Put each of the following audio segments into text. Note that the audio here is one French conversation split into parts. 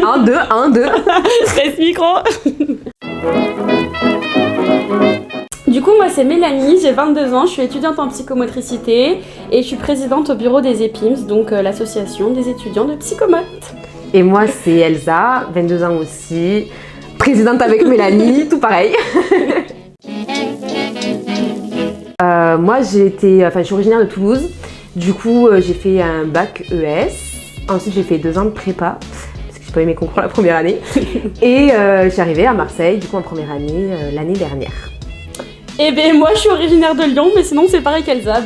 1, 2, 1, 2. Reste micro. Du coup, moi, c'est Mélanie, j'ai 22 ans, je suis étudiante en psychomotricité et je suis présidente au bureau des EPIMS, donc l'association des étudiants de psychomote. Et moi, c'est Elsa, 22 ans aussi, présidente avec Mélanie, tout pareil. Moi, je suis originaire de Toulouse. Du coup, j'ai fait un bac ES. Ensuite, j'ai fait 2 ans de prépa, parce que j'ai pas eu mes concours la première année. Et je suis arrivée à Marseille, du coup, en première année, l'année dernière. Eh ben, moi, je suis originaire de Lyon, mais sinon, c'est pareil qu'Elsa.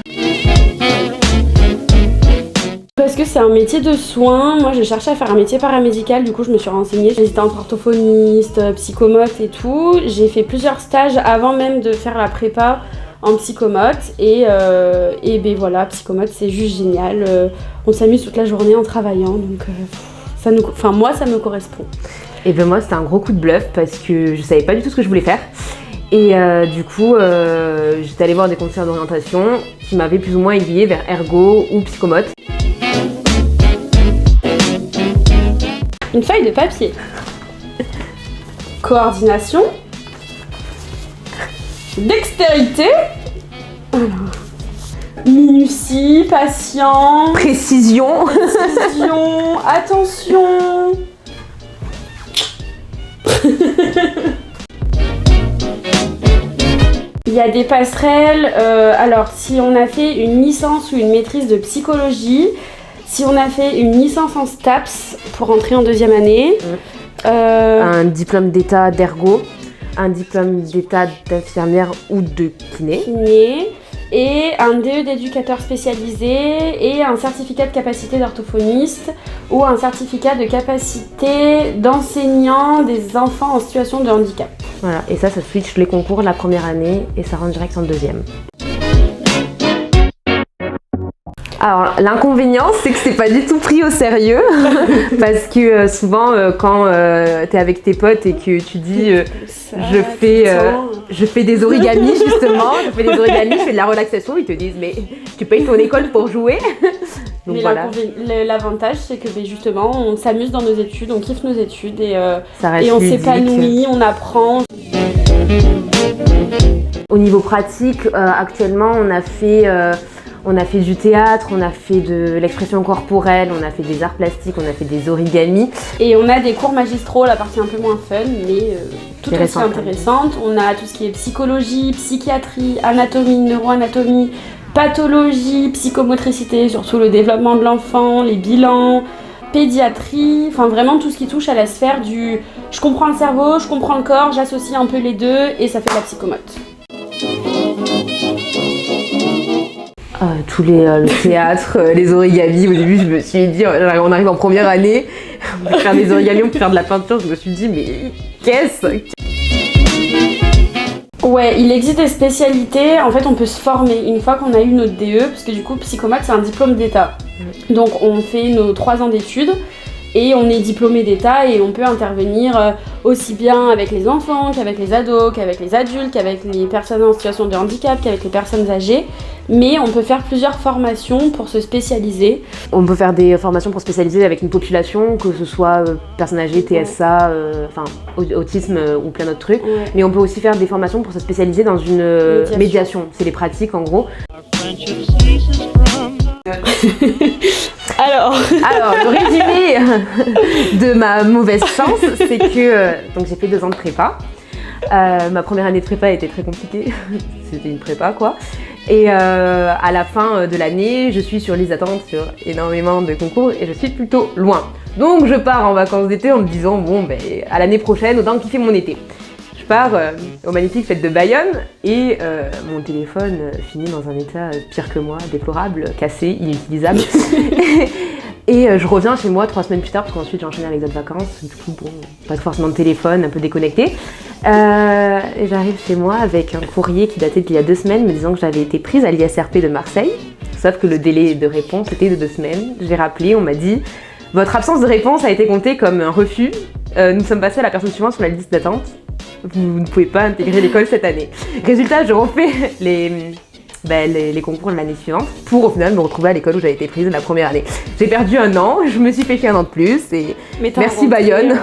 Parce que c'est un métier de soins. Moi, je cherchais à faire un métier paramédical, du coup, je me suis renseignée. J'hésitais entre orthophoniste, psychomote et tout. J'ai fait plusieurs stages avant même de faire la prépa en psychomote et ben voilà, psychomote c'est juste génial, on s'amuse toute la journée en travaillant, donc moi ça me correspond. Et ben moi c'était un gros coup de bluff parce que je savais pas du tout ce que je voulais faire et du coup j'étais allée voir des conseillers d'orientation qui m'avaient plus ou moins aiguillée vers ergo ou psychomote. Une feuille de papier. Coordination. Dextérité. Alors, minutie, patient, précision, attention. Il y a des passerelles. Alors, si on a fait une licence ou une maîtrise de psychologie, si on a fait une licence en STAPS pour entrer en 2e année, un diplôme d'état d'ergo, un diplôme d'état d'infirmière ou de kiné, et un DE d'éducateur spécialisé et un certificat de capacité d'orthophoniste ou un certificat de capacité d'enseignant des enfants en situation de handicap. Voilà, et ça switch les concours la première année et ça rentre direct en 2e. Alors l'inconvénient c'est que c'est pas du tout pris au sérieux parce que souvent quand t'es avec tes potes et que tu dis je fais des origamis justement, je fais de la relaxation, ils te disent mais tu payes ton école pour jouer. Donc mais voilà. L'avantage c'est que justement on s'amuse dans nos études, on kiffe nos études et on s'épanouit, on apprend. Au niveau pratique, actuellement on a fait du théâtre, on a fait de l'expression corporelle, on a fait des arts plastiques, on a fait des origamis. Et on a des cours magistraux, la partie un peu moins fun, mais tout aussi intéressante. On a tout ce qui est psychologie, psychiatrie, anatomie, neuroanatomie, pathologie, psychomotricité, surtout le développement de l'enfant, les bilans, pédiatrie, enfin vraiment tout ce qui touche à la sphère du « je comprends le cerveau, je comprends le corps, j'associe un peu les deux et ça fait de la psychomote ». Le théâtre, les origamis, au début je me suis dit, on arrive en première année, on peut faire des origamis, on peut faire de la peinture, je me suis dit mais qu'est-ce ? Ouais, il existe des spécialités, en fait on peut se former une fois qu'on a eu notre DE, parce que du coup psychomote c'est un diplôme d'état. Donc on fait nos 3 ans d'études et on est diplômé d'état et on peut intervenir aussi bien avec les enfants qu'avec les ados, qu'avec les adultes, qu'avec les personnes en situation de handicap, qu'avec les personnes âgées. Mais on peut faire plusieurs formations pour se spécialiser. On peut faire des formations pour se spécialiser avec une population, que ce soit personnes âgées, TSA, autisme ou plein d'autres trucs. Ouais. Mais on peut aussi faire des formations pour se spécialiser dans une médiation. C'est les pratiques en gros. Alors, le résumé de ma mauvaise chance, c'est que donc j'ai fait 2 ans de prépa. Ma première année de prépa était très compliquée, c'était une prépa quoi. Et à la fin de l'année, je suis sur liste d'attente sur énormément de concours et je suis plutôt loin. Donc je pars en vacances d'été en me disant bon ben à l'année prochaine, autant kiffer mon été. Je pars au magnifique fête de Bayonne et mon téléphone finit dans un état pire que moi, déplorable, cassé, inutilisable. Et je reviens chez moi 3 semaines plus tard parce qu'ensuite j'ai enchaîné avec d'autres vacances. Du coup, bon, pas forcément de téléphone, un peu déconnecté. Et j'arrive chez moi avec un courrier qui datait d'il y a 2 semaines me disant que j'avais été prise à l'ISRP de Marseille. Sauf que le délai de réponse était de 2 semaines. J'ai rappelé, on m'a dit « Votre absence de réponse a été comptée comme un refus. Nous sommes passés à la personne suivante sur la liste d'attente. Vous ne pouvez pas intégrer l'école cette année. » Résultat, je refais les concours de l'année suivante pour au final me retrouver à l'école où j'avais été prise la première année. J'ai perdu 1 an, je me suis fait chier 1 an de plus et Mais merci Bayonne.